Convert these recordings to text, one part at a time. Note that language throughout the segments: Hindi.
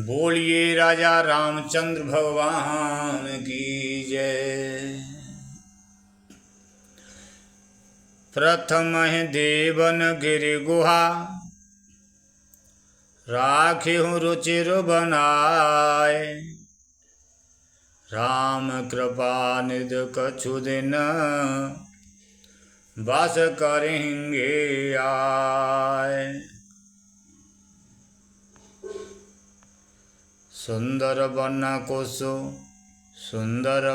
बोलिए राजा रामचंद्र भगवान की जय। प्रथम देवन गिरि गुहा राखिहु रुचिर बनाए। राम कृपा निध कछु दिन बस करेंगे आए। सुंदर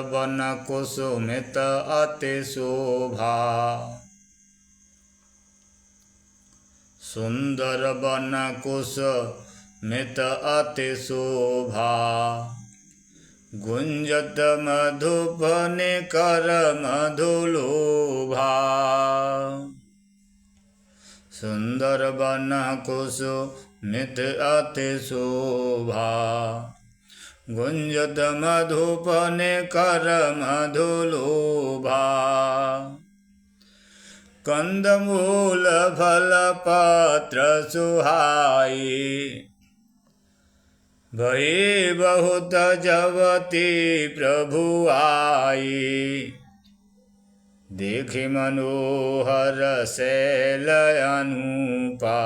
बन कुसुमित अति शोभा। सुंदर बन कुसुमित अति शोभा। गुंजत मधुबन कर मधुलोभा। सुंदर बन कुसुमित अति शोभा। गुंजत मधुबन कर मधुलोभा। कंदमूल फल पत्र सुहाई। भये बहुत जवती प्रभु आई। देखि मनोहर शैल अनूपा।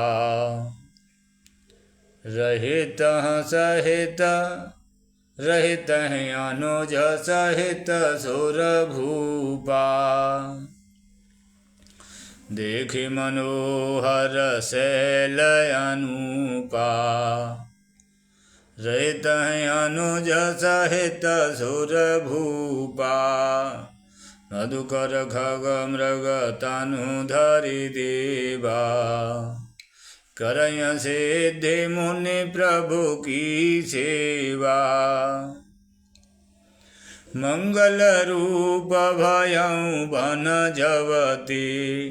रहित सहित अनुज सहित सुर भूपा। देखि मनोहर शैल अनूपा। रहित अनुज सहित सुर भूपा। मधुकर खग मृग तनु धरि देवा। करय सिद्धि मुनि प्रभु की सेवा। मंगल रूप भयउ बन जवती।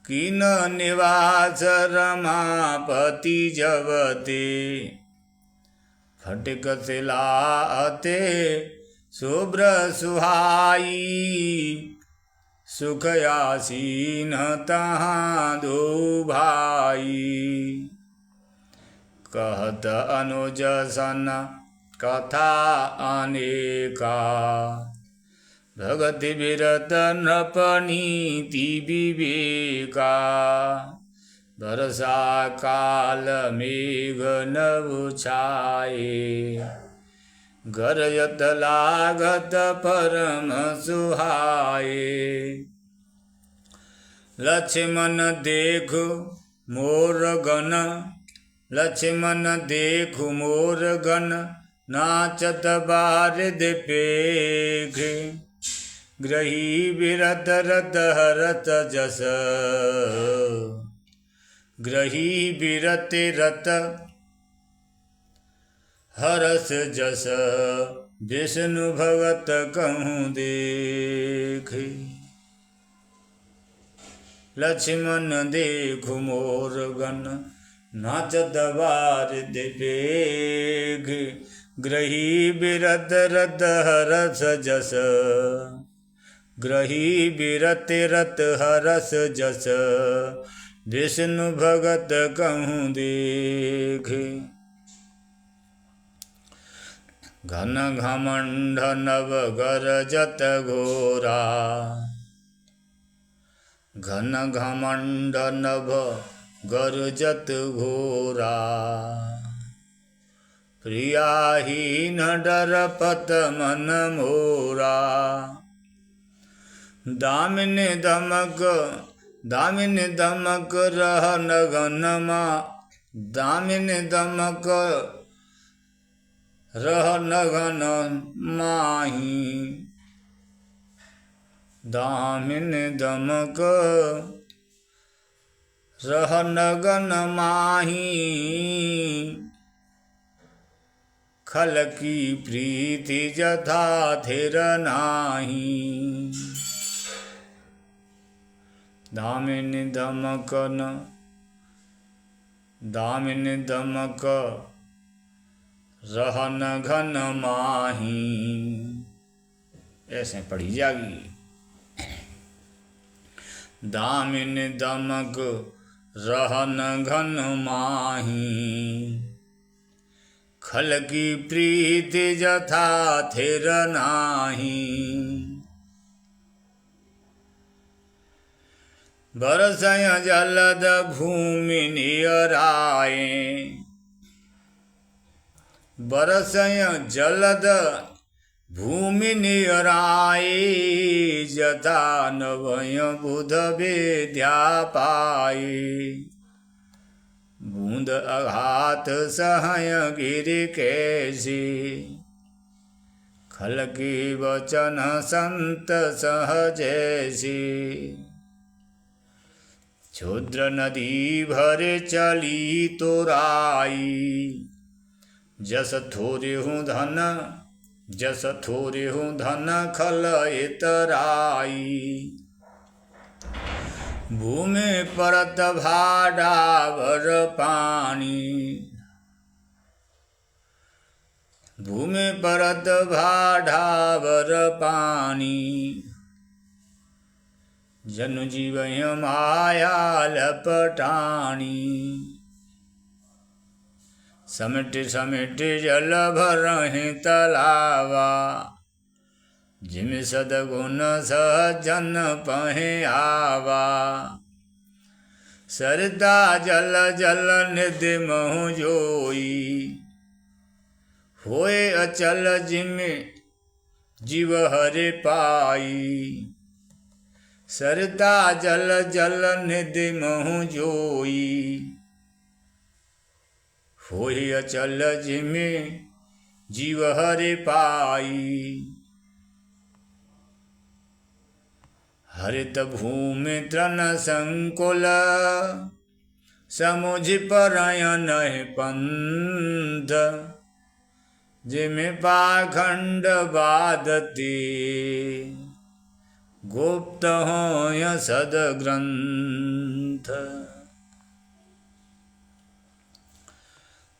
कीन निवास रमापति जवती। फटिक शिला अति शुभ्र सुहाई। सुख आसीन तहाँ दो भाई। कहत अनुज सन कथा अनेका। भगति विरत नृप नीति विवेका। बरसा काल मेघ नभ छाए। गरजत लागत परम सुहाए। लक्ष्मण देखु मोर गण। लक्ष्मण देखु मोर गण। नाचत बारिद पेघ। ग्रही विरत रत हरत जस। ग्रही विरत रत हरस जस। विष्णु भगत कहूँ देख। लक्ष्मण देखु मोर गण। नाचत बारिद पेघ। ग्रही विरत रत हरस जस। ग्रही विरत रत हरस जस। विष्णु भगत कहूँ देख। घन घमंड नव गरजत घोरा। घन घमंड नभ गरजत घोरा। प्रियाहीन डरपत मन मोरा। दामिनी दमक रहन घनमा। दामिनी दमक रहन घन माही। दामिनी दमक रहन घन माही। खल की प्रीति जथा थिर नाही। दामिनी दमक रहन घन माही। ऐसे पढ़ी जागी। दामिनी दमक रहन घन माही। खल की प्रीति जथा थिर नाही। बरसय जलद भूमि नियराए। बरसय जलद भूमि नियराए। जथा नवय बुध विद्या पाए। बूंद अघात सहय गिरि कैसी। खल की वचन संत सहजैसी। क्षुद्र नदी भर चली तोराई। जस थोरिहु धन जस थोरिहु धन खल इतराई। भूमि परत भाडावर पानी। भूमि परत भाडावर पानी। जनु जीवय माया लपटानी। समिट समिट जल भरहि तलावा। जिम सदगुण सहजन पहे आवा। सरदा जल जल निधि महु जोई। होए अचल जिम जीव हरि पाई। सरदा जल जल निधि महु जोई। होए अचल जिम जीव हरि पाई। हरित भूमि तृण संकुल। समुझ परयन पंथ। जिमि पाखंड बाधते। गुप्त होय सदग्रंथ।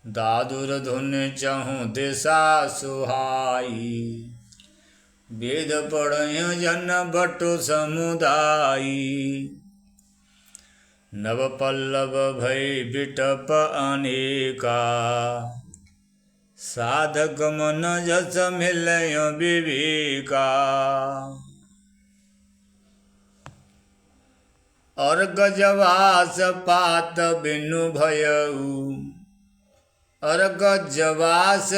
दादुर धुन चहु दिशा सुहाई। वेद पढ़य जन बटु समुदायी। नव पल्लव भय बिटप अनेका। साधक मन जस मिलय विवेका। और गजवास पात बिनु भयऊ। और गजवास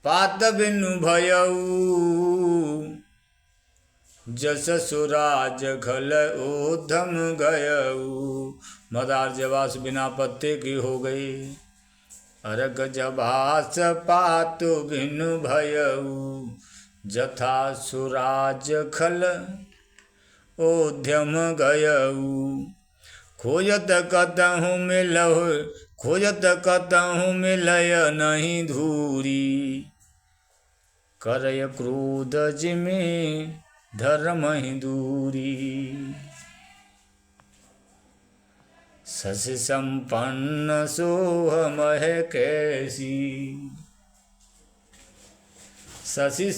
पात बिनु भयऊ। जस सुराज खल ऊधम गयऊ। मदार जवास बिना पत्ते की हो गई। अर्घ जवास पातु बिनु भयऊ। जथा सुराज खल ऊधम गयऊ। खोजत कतहु मिलहु खोजत कतहु मिलय नहीं धूरी। करय क्रोध जिमि धर्म ही दूरी। शशि संपन्न सोह मह कैसी। शशि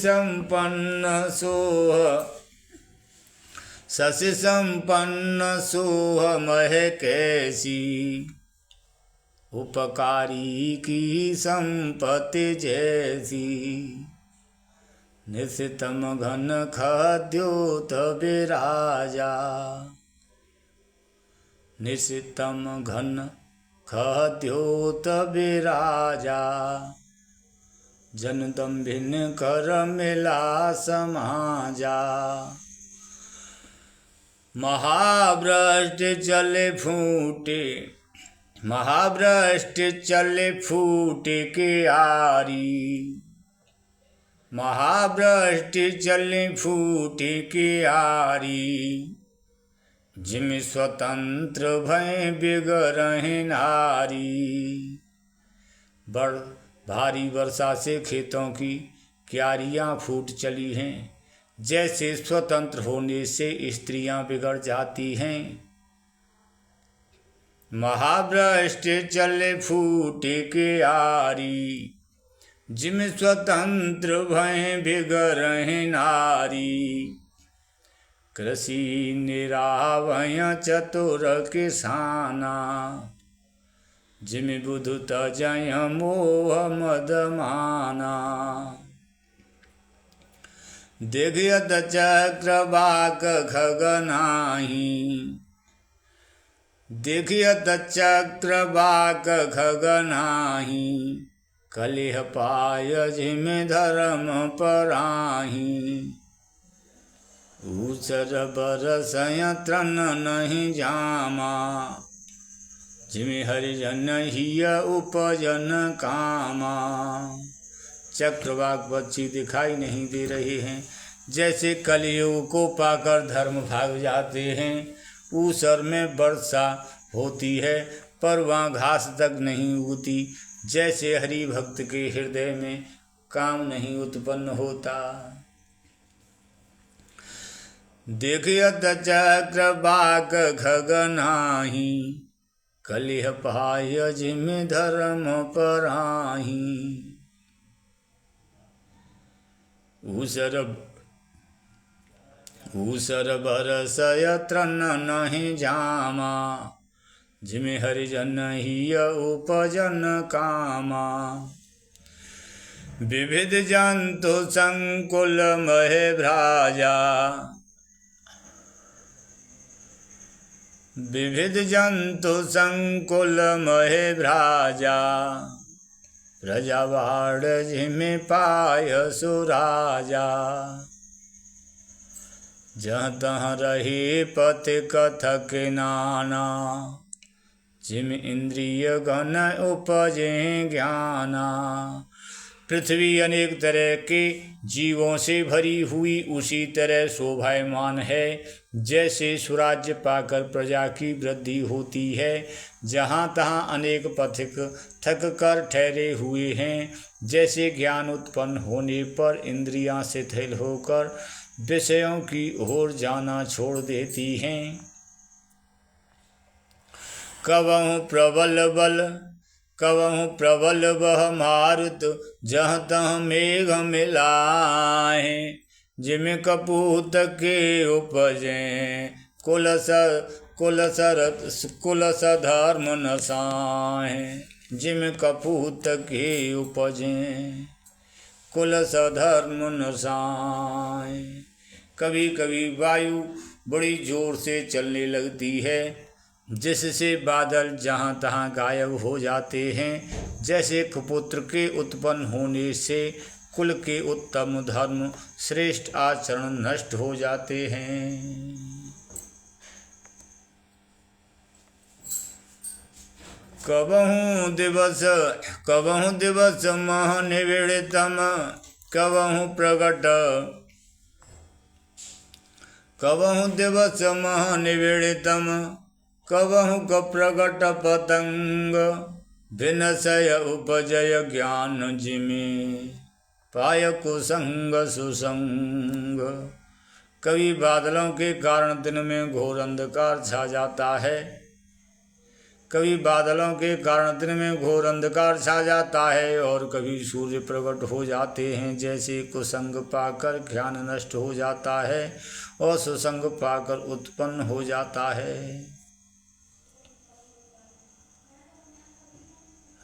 संपन्न सोह मह कैसी। उपकारी की संपत्ति जैसी। निशितम घन खद्योत विराजा। निशितम घन खद्योत विराजा। जन दंभिन कर मिला समाजा। महाभ्रष्ट चले फूटे। महाभ्रष्ट चले फूटे के आरी। महाभ्रष्ट चले फूटे के आरी। जिमि स्वतंत्र भय बिगड़हि नारी। बड़ भारी वर्षा से खेतों की क्यारियाँ फूट चली हैं। जैसे स्वतंत्र होने से स्त्रियां बिगड़ जाती हैं। महाभ्रष्ट चले फूटे के आरी। जिमि स्वतंत्र भय बिगड़हि नारी। कृषि निरावय चतुर किसाना, जिमि बुधु तजय मोह मद माना। देखियत चक्रवाक खगनाही, देखियत चक्रवाक खगनाही, कलिह पाय जिमि धर्म पराही। ऊसर बरसय तृण नहीं जामा, जिमि हरिजन हिय उपजन कामा। चक्रवाक पक्षी दिखाई नहीं दे रहे हैं, जैसे कलियुग को पाकर धर्म भाग जाते हैं। ऊसर में वर्षा होती है पर वहाँ घास तक नहीं उगती, जैसे हरि भक्त के हृदय में काम नहीं उत्पन्न होता। देखियत चक्रवाक खगनाही, कलिह पाय जिमि धर्म पराही। ऊसर बरसय तृण नहीं जामा, जिमि हरिजन हिय उपजन कामा। विविध जंतु संकुल महे भ्राजा, विविध जंतु संकुल महे भ्राजा। प्रजावाड़ जिमि पाय सुराजा, जहाँ तहाँ रही पति कथक नाना। जिमि इंद्रिय गण उपजे ज्ञाना। पृथ्वी अनेक तरह के जीवों से भरी हुई उसी तरह शोभायमान है, जैसे स्वराज्य पाकर प्रजा की वृद्धि होती है। जहाँ तहाँ अनेक पथिक थक कर ठहरे हुए हैं, जैसे ज्ञान उत्पन्न होने पर इंद्रियां शिथिल होकर विषयों की ओर जाना छोड़ देती हैं। कवहुँ प्रबल बल, कवहुँ प्रबल वह मारुत, जहाँ तहाँ मेघ मिलाए। जिमि कपूत के उपजें कुल धर्म नसाएं। जिमि कपूत के उपजें कुल धर्म नसाएं। कभी कभी वायु बड़ी जोर से चलने लगती है, जिससे बादल जहाँ तहाँ गायब हो जाते हैं। जैसे कुपुत्र के उत्पन्न होने से कुल के उत्तम धर्म श्रेष्ठ आचरण नष्ट हो जाते हैं। कबहुँ दिवस मह निविड़तम, कबहुँ दिवस मह निविड़तम। कबहुँ प्रगट पतंग, विनशय उपजय ज्ञान। जिमि पाय कुसंग सुसंग। कभी बादलों के कारण दिन में घोर अंधकार छा जाता है, कभी बादलों के कारण दिन में घोर अंधकार छा जाता है, और कभी सूर्य प्रकट हो जाते हैं। जैसे कुसंग पाकर ज्ञान नष्ट हो जाता है और सुसंग पाकर उत्पन्न हो जाता है।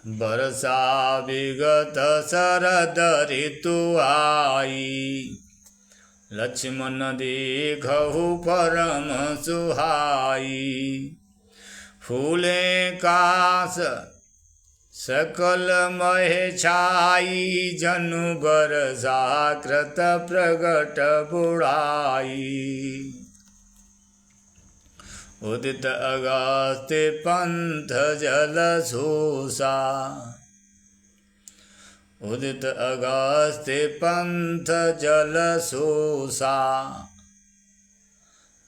बरसा विगत शरद ऋतु आई, लक्ष्मण देखहु परम सुहाई। फूले कास सकल महे छाई, जनु बरसा कृत प्रगट बुढ़ाई। उदित अगस्त्य पंथ जल सोसा, उदित अगस्त्य पंथ जल सोसा।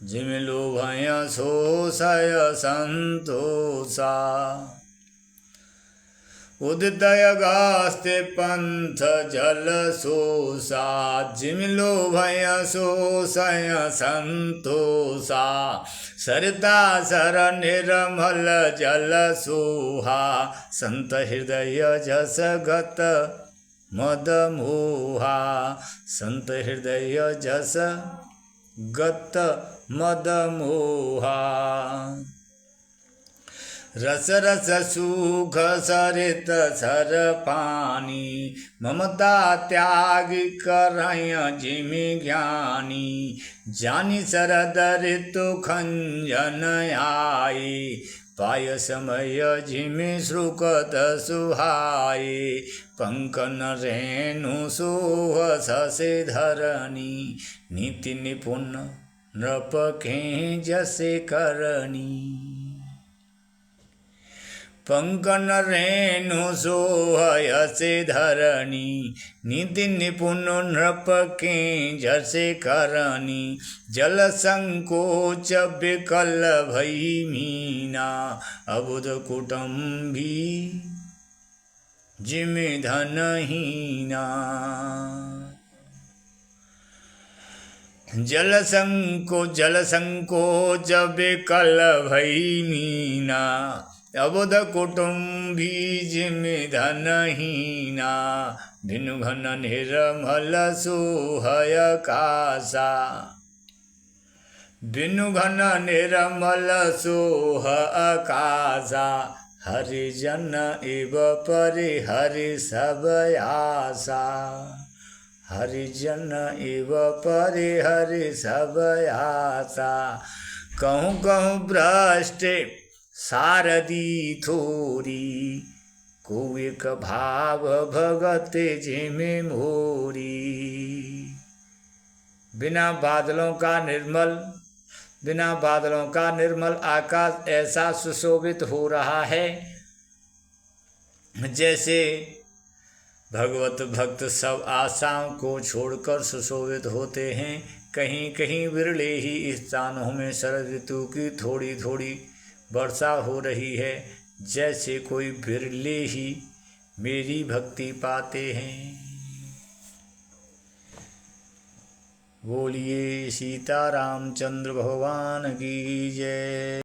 जिमि लोभय सोसय संतोषा। उदित अगस्त्य पंथ जल सोसा, जिमि लोभय सोसय संतोषा। सरिता सर निर्मल जल सोहा, संत हृदय जस गत मद मोहा। संत हृदय जस गत मद मोहा। रस रस सुख सरित सर पानी, ममता त्याग करय जिमि ज्ञानी। जानि शरद ऋतु खंजन आए, पाय समय जिमि श्रुकत सुहाए। पंकन रेणु सोह ससे धरणी, नीति निपुण नृप के जसे करणी। पंकन रेणु सोहयसे धरणी, नीति निपुण नृप के जसे करणी। जल संकोच विकल भई मीना, अबुध कुटुम्बी जिमि धनहीना। जल संकोच विकल भई मीना, अबुध कुटुम्बी जिमि धनहीना। भिनु घन निर्मल सोहय कासा, बिनु घन निर्मल सोह आकाशा। हरिजन एव परिहरि सब आशा, हरिजन एव परिहरि सब आशा। कहूँ कहूँ भ्रष्ट सारदी थोरी, को एक भाव भगत जिमि मोरी। बिना बादलों का निर्मल आकाश ऐसा सुशोभित हो रहा है जैसे भगवत भक्त सब आशाओं को छोड़कर सुशोभित होते हैं। कहीं कहीं विरले ही स्थानों में शरद ऋतु की थोड़ी थोड़ी वर्षा हो रही है, जैसे कोई विरले ही मेरी भक्ति पाते हैं। बोलिए सीता रामचंद्र भगवान की जय।